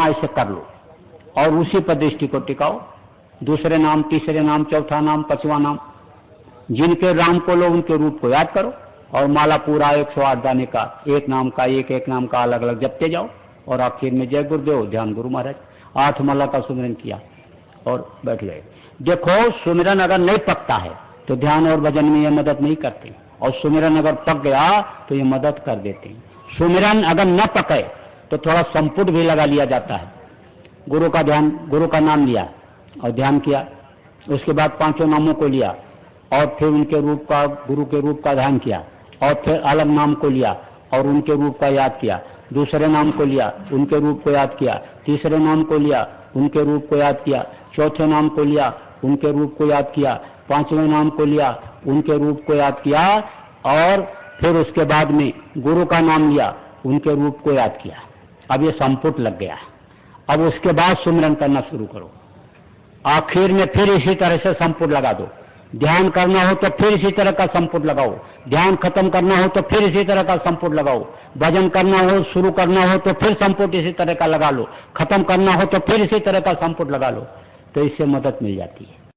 ऐसे कर लो और उसी पर दृष्टि को टिकाओ। दूसरे नाम, तीसरे नाम, चौथा नाम, पांचवा नाम, जिनके राम को लो उनके रूप को याद करो और माला पूरा 108 दाने का, एक नाम का एक नाम का अलग अलग जपते जाओ और आखिर में जय गुरुदेव, ध्यान गुरु महाराज। 8 माला का सुमिरन किया और बैठ गए। देखो, सुमिरन अगर नहीं पकता है तो ध्यान और भजन में ये मदद नहीं करते, और सुमिरन अगर पक गया तो ये मदद कर देते हैं। सुमिरन अगर न पके तो थोड़ा संपुट भी लगा लिया जाता है। गुरु का ध्यान, गुरु का नाम लिया और ध्यान किया, उसके बाद 5 नामों को लिया और फिर उनके रूप का, गुरु के रूप का ध्यान किया और फिर अलग नाम को लिया और उनके रूप का याद किया। दूसरे नाम को लिया, उनके रूप को याद किया। तीसरे नाम को लिया, उनके रूप को याद किया। चौथे नाम को लिया, उनके रूप को याद किया। 5वें नाम को लिया, उनके रूप को याद किया और फिर उसके बाद में गुरु का नाम लिया, उनके रूप को याद किया। अब ये संपुट लग गया। अब उसके बाद सुमिरन करना शुरू करो। आखिर में फिर इसी तरह से संपुट लगा दो। ध्यान करना हो तो फिर इसी तरह का संपुट लगाओ। ध्यान खत्म करना हो तो फिर इसी तरह का संपुट लगाओ। भजन करना हो, शुरू करना हो तो फिर संपुट इसी तरह का लगा लो। खत्म करना हो तो फिर इसी तरह का संपुट लगा लो। तो इससे मदद मिल जाती है।